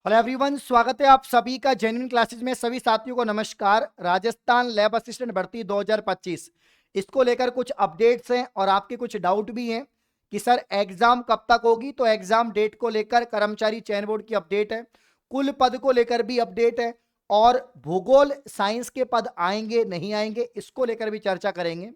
Hello everyone, स्वागत है आप सभी का जेन्युइन क्लासेस में। सभी साथियों को नमस्कार। राजस्थान लैब असिस्टेंट भर्ती 2025 इसको लेकर कुछ अपडेट्स हैं और आपके कुछ डाउट भी हैं कि सर एग्जाम कब तक होगी। तो एग्जाम डेट को लेकर कर्मचारी चयन बोर्ड की अपडेट है, कुल पद को लेकर भी अपडेट है और भूगोल साइंस के पद आएंगे नहीं आएंगे इसको लेकर भी चर्चा करेंगे।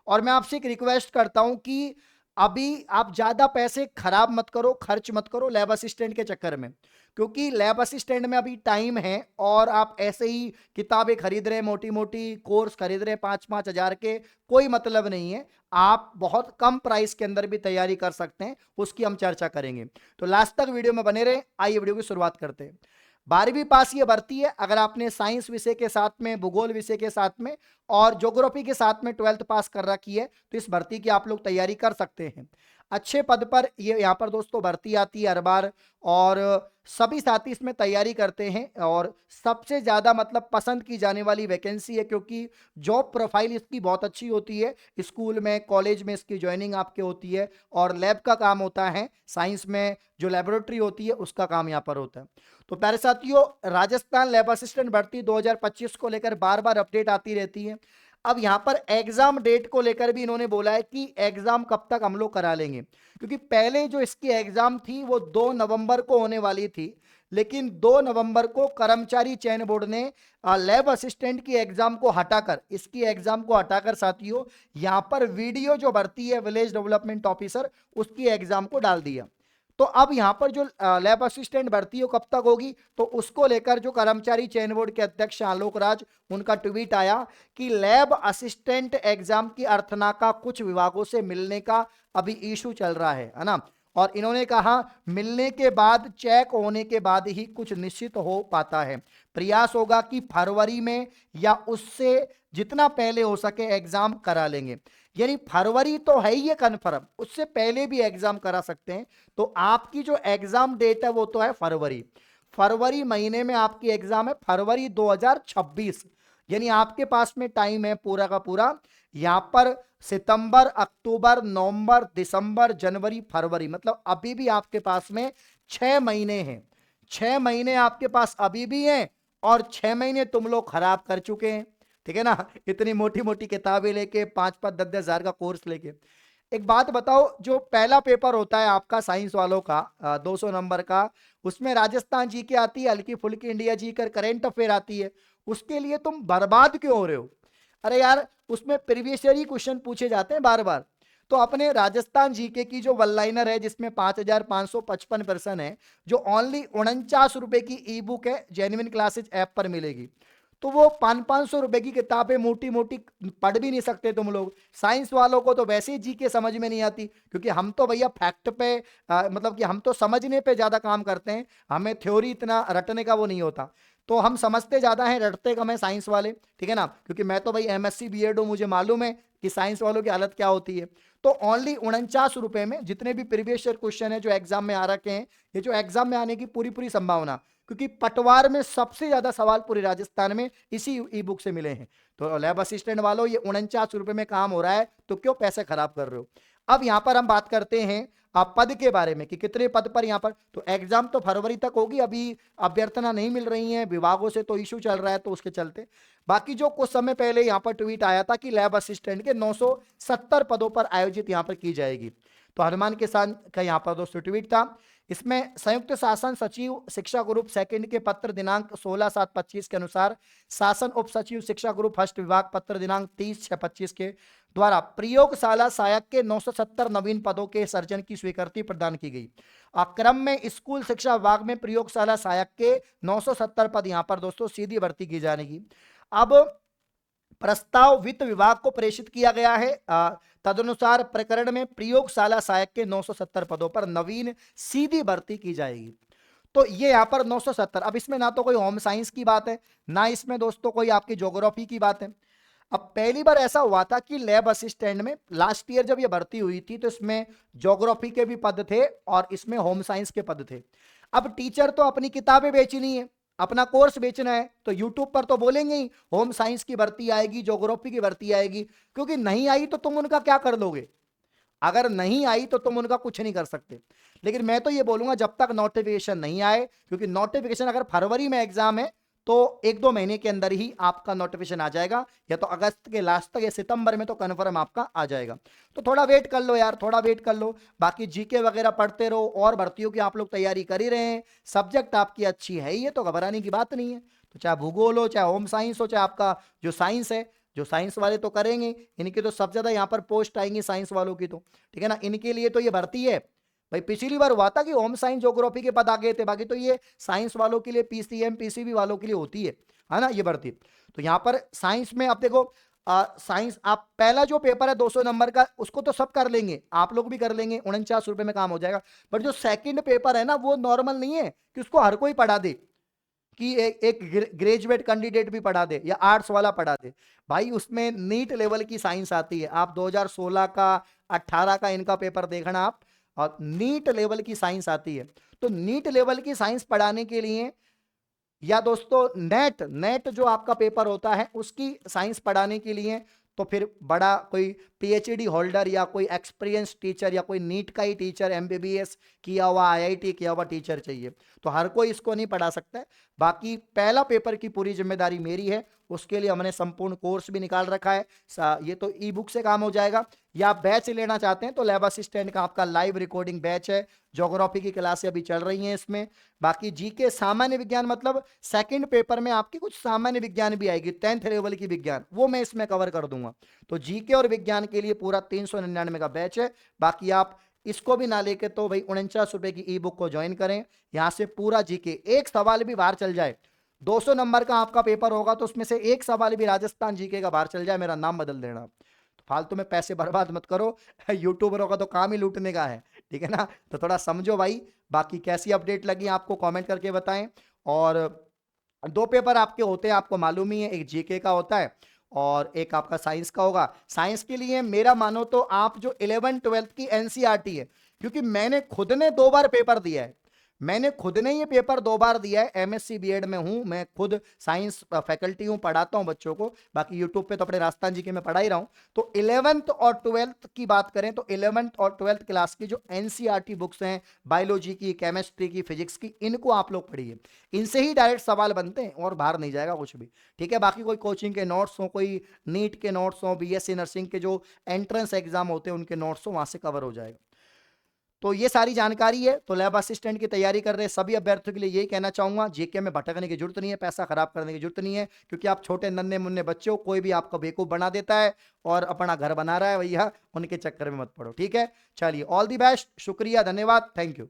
और मैं आपसे एक रिक्वेस्ट करता हूं कि अभी आप ज्यादा पैसे खराब मत करो, खर्च मत करो लैब असिस्टेंट के चक्कर में, क्योंकि लैब असिस्टेंट में अभी टाइम है और आप ऐसे ही किताबें खरीद रहे हैं, मोटी मोटी कोर्स खरीद रहे हैं 5-5 हजार के, कोई मतलब नहीं है। आप बहुत कम प्राइस के अंदर भी तैयारी कर सकते हैं, उसकी हम चर्चा करेंगे। तो लास्ट तक वीडियो में बने रहे। आइए वीडियो की शुरुआत करते हैं। 12वीं पास ये भर्ती है। अगर आपने साइंस विषय के साथ में, भूगोल विषय के साथ में और ज्योग्राफी के साथ में 12th पास कर रखी है तो इस भर्ती की आप लोग तैयारी कर सकते हैं। अच्छे पद पर ये यहाँ पर दोस्तों भर्ती आती है हर बार और सभी साथी इसमें तैयारी करते हैं और सबसे ज्यादा मतलब पसंद की जाने वाली वैकेंसी है, क्योंकि जॉब प्रोफाइल इसकी बहुत अच्छी होती है। स्कूल में, कॉलेज में इसकी ज्वाइनिंग आपके होती है और लैब का काम होता है। साइंस में जो लेबोरेटरी होती है उसका काम यहाँ पर होता है। तो प्यारे साथियों, राजस्थान लैब असिस्टेंट भर्ती 2025 को लेकर बार बार अपडेट आती रहती है। अब यहां पर एग्जाम डेट को लेकर भी इन्होंने बोला है कि एग्जाम कब तक हम लोग करा लेंगे, क्योंकि पहले जो इसकी एग्जाम थी वो 2 नवंबर को होने वाली थी, लेकिन 2 नवंबर को कर्मचारी चयन बोर्ड ने लैब असिस्टेंट की एग्जाम को हटाकर, इसकी एग्जाम को हटाकर साथियों यहां पर वीडियो जो भर्ती है विलेज डेवलपमेंट ऑफिसर उसकी एग्जाम को डाल दिया। तो अब यहां पर जो लैब असिस्टेंट भर्ती हो कब तक होगी, तो उसको लेकर जो कर्मचारी चयन बोर्ड के अध्यक्ष आलोक राज, उनका ट्वीट आया कि लैब असिस्टेंट एग्जाम की अर्थनाका कुछ विभागों से मिलने का अभी इशू चल रहा है ना। और इन्होंने कहा मिलने के बाद, चेक होने के बाद ही कुछ निश्चित हो पाता है। प्रयास होगा कि फरवरी में या उससे जितना पहले हो सके एग्जाम करा लेंगे। यानी फरवरी तो है ही कन्फर्म, उससे पहले भी एग्जाम करा सकते हैं। तो आपकी जो एग्जाम डेट है वो तो है फरवरी, फरवरी महीने में आपकी एग्जाम है, फरवरी 2026। यानी आपके पास में टाइम है पूरा का पूरा। यहां पर सितंबर, अक्टूबर, नवंबर, दिसंबर, जनवरी, फरवरी, मतलब अभी भी आपके पास में 6 महीने हैं। 6 महीने आपके पास अभी भी हैं और 6 महीने तुम लोग खराब कर चुके हैं। ठीक है ना, इतनी मोटी मोटी किताबें लेके 5-5, 10-10 हजार का कोर्स लेके। एक बात बताओ, जो पहला पेपर होता है आपका साइंस वालों का 200 नंबर का, उसमें राजस्थान जी के आती है, हल्की फुल्की इंडिया जी कर करेंट अफेयर आती है, उसके लिए तुम बर्बाद क्यों हो रहे हो? अरे यार, उसमें प्रीवियस ईयर ही क्वेश्चन पूछे जाते हैं बार बार। तो अपने राजस्थान जीके की जो वन लाइनर है जिसमें 5,555 प्रश्न है, जो ओनली 49 रुपए की ई बुक है, जेन्युइन क्लासेज ऐप पर मिलेगी। तो वो 500-500 रुपए की किताबें मोटी मोटी पढ़ भी नहीं सकते तुम लोग। साइंस वालों को तो वैसे ही जीके समझ में नहीं आती, क्योंकि हम तो भैया फैक्ट पे मतलब कि हम तो समझने पे ज्यादा काम करते हैं, हमें थ्योरी इतना रटने का वो नहीं होता। तो हम समझते ज्यादा हैं, रटते कम है साइंस वाले। ठीक है ना, क्योंकि मैं तो भाई एमएससी बीएड हूं, मुझे मालूम है कि साइंस वालों की हालत क्या होती है। तो ओनली 49 रुपए में जितने भी प्रीवियस ईयर क्वेश्चन है जो एग्जाम में आ रखे हैं, ये जो एग्जाम में आने की पूरी पूरी संभावना, क्योंकि पटवार में सबसे ज्यादा सवाल पूरे राजस्थान में इसी ई बुक से मिले हैं। तो लैब असिस्टेंट वालों, ये 49 रुपए में काम हो रहा है तो क्यों पैसे खराब कर रहे हो? अब यहां पर हम बात करते हैं आप पद के बारे में कि कितने पद पर यहां पर। तो एग्जाम तो फरवरी तक होगी, अभी अभ्यर्थना नहीं मिल रही है विभागों से, तो इशू चल रहा है तो उसके चलते। बाकी जो कुछ समय पहले यहां पर ट्वीट आया था कि लैब असिस्टेंट के 970 पदों पर आयोजित यहां पर की जाएगी। तो हनुमान किसान का यहां पर दोस्तों ट्वीट था। इसमें संयुक्त शासन सचिव शिक्षा ग्रुप सेकंड के पत्र दिनांक 16/7/25 के अनुसार, शासन उप सचिव शिक्षा ग्रुप फर्स्ट विभाग पत्र दिनांक 30/6/25 के द्वारा प्रयोगशाला सहायक के 970 नवीन पदों के सर्जन की स्वीकृति प्रदान की गई। क्रम में स्कूल शिक्षा विभाग में प्रयोगशाला सहायक के 970 पद यहां पर दोस्तों सीधी भर्ती की जाएगी। अब प्रस्ताव वित्त विभाग को प्रेषित किया गया है। तदनुसार प्रकरण में प्रयोगशाला सहायक के 970 पदों पर नवीन सीधी भर्ती की जाएगी। तो ये यहां पर 970। अब इसमें ना तो कोई होम साइंस की बात है, ना इसमें दोस्तों कोई आपकी ज्योग्राफी की बात है। अब पहली बार ऐसा हुआ था कि लैब असिस्टेंट में लास्ट ईयर जब ये भर्ती हुई थी तो इसमें ज्योग्राफी के भी पद थे और इसमें होम साइंस के पद थे। अब टीचर तो अपनी किताबें बेचनी है, अपना कोर्स बेचना है, तो यूट्यूब पर तो बोलेंगे ही होम साइंस की भर्ती आएगी, ज्योग्राफी की भर्ती आएगी, क्योंकि नहीं आई तो तुम उनका क्या कर लोगे? अगर नहीं आई तो तुम उनका कुछ नहीं कर सकते। लेकिन मैं तो ये बोलूंगा जब तक नोटिफिकेशन नहीं आए, क्योंकि नोटिफिकेशन अगर फरवरी में एग्जाम है तो 1-2 महीने के अंदर ही आपका नोटिफिकेशन आ जाएगा, या तो अगस्त के लास्ट तक या सितंबर में तो कन्फर्म आपका आ जाएगा। तो थोड़ा वेट कर लो यार, थोड़ा वेट कर लो। बाकी जीके वगैरह पढ़ते रहो, और भर्तियों की आप लोग तैयारी कर ही रहे हैं, सब्जेक्ट आपकी अच्छी है ही है, तो घबराने की बात नहीं है। तो चाहे भूगोल हो, चाहे होम साइंस हो, चाहे आपका जो साइंस है, जो साइंस वाले तो करेंगे, इनकी तो सबसे ज्यादा यहाँ पर पोस्ट आएंगी साइंस वालों की, तो ठीक है ना, इनके लिए तो ये भर्ती है भाई। पिछली बार हुआ था कि होम साइंस ज्योग्राफी के पद आ गए थे, बाकी तो ये साइंस वालों के लिए, पीसीएम पीसीबी वालों के लिए होती है ना ये भर्ती। तो यहाँ पर साइंस में आप देखो, साइंस आप पहला जो पेपर है 200 नंबर का, उसको तो सब कर लेंगे, आप लोग भी कर लेंगे, 49 रुपए में काम हो जाएगा। बट जो सेकंड पेपर है ना, वो नॉर्मल नहीं है कि उसको हर कोई पढ़ा दे, कि एक ग्रेजुएट कैंडिडेट भी पढ़ा दे या आर्ट्स वाला पढ़ा दे। भाई उसमें नीट लेवल की साइंस आती है। आप 2016 का 18 का इनका पेपर देखना आप, और नीट लेवल की साइंस आती है। तो नीट लेवल की साइंस पढ़ाने के लिए, या दोस्तों नेट नेट जो आपका पेपर होता है उसकी साइंस पढ़ाने के लिए, तो फिर बड़ा कोई पीएचडी होल्डर या कोई एक्सपीरियंस टीचर या कोई नीट का ही टीचर, एमबीबीएस किया हुआ, आईआईटी किया हुआ टीचर चाहिए। तो हर कोई इसको नहीं पढ़ा सकता है। बाकी पहला पेपर की पूरी जिम्मेदारी मेरी है, उसके लिए हमने संपूर्ण कोर्स भी निकाल रखा है। ये तो ई बुक से काम हो जाएगा, या आप बैच लेना चाहते हैं तो लैब असिस्टेंट का आपका लाइव रिकॉर्डिंग बैच है, ज्योग्राफी की क्लासें अभी चल रही हैं इसमें। बाकी जीके सामान्य विज्ञान, मतलब सेकंड पेपर में आपकी कुछ सामान्य विज्ञान भी आएगी, 10th लेवल की विज्ञान, वो मैं इसमें कवर कर दूंगा। तो जीके और विज्ञान के लिए पूरा 399 का बैच है। बाकी आप इसको भी ना लेके तो भाई 49 रुपए की ई बुक को ज्वाइन करें, यहां से पूरा जीके, एक सवाल भी बाहर चल जाए, 200 नंबर का आपका पेपर होगा तो उसमें से एक सवाल भी राजस्थान जीके का बाहर चल जाए, मेरा नाम बदल देना। तो फालतू में पैसे बर्बाद मत करो, यूट्यूबरों का तो काम ही लूटने का है, ठीक है ना। तो थोड़ा समझो भाई। बाकी कैसी अपडेट लगी आपको कमेंट करके बताएं। और 2 पेपर आपके होते हैं, आपको मालूम ही है, एक जीके का होता है और एक आपका साइंस का होगा। साइंस के लिए मेरा मानो तो आप जो 11th-12th की एनसीईआरटी है, क्योंकि मैंने खुद ने 2 बार पेपर दिया है, मैंने खुद ने ये पेपर 2 बार दिया है, एमएससी बीएड में हूं मैं, खुद साइंस फैकल्टी हूं, पढ़ाता हूं बच्चों को। बाकी यूट्यूब पे तो अपने राजस्थान जी के मैं पढ़ा ही रहा हूं। तो 11th और 12th की बात करें तो 11th और 12th क्लास की जो एनसीईआरटी बुक्स हैं, बायोलॉजी की, केमिस्ट्री की, फिजिक्स की, इनको आप लोग पढ़िए, इनसे ही डायरेक्ट सवाल बनते हैं और बाहर नहीं जाएगा कुछ भी, ठीक है। बाकी कोई कोचिंग के नोट्स हो, कोई नीट के नोट्स हो, बीएससी नर्सिंग के जो एंट्रेंस एग्जाम होते हैं उनके नोट्स हो, वहां से कवर हो जाएगा। तो ये सारी जानकारी है। तो लैब असिस्टेंट की तैयारी कर रहे सभी अभ्यर्थियों के लिए यही कहना चाहूंगा, जीके में भटकने की जरूरत नहीं है, पैसा खराब करने की जरूरत नहीं है, क्योंकि आप छोटे नन्हे मुन्ने बच्चे हो, कोई भी आपको बेवकूफ बना देता है और अपना घर बना रहा है भैया, उनके चक्कर में मत पड़ो, ठीक है। चलिए, ऑल दी बेस्ट, शुक्रिया, धन्यवाद, थैंक यू।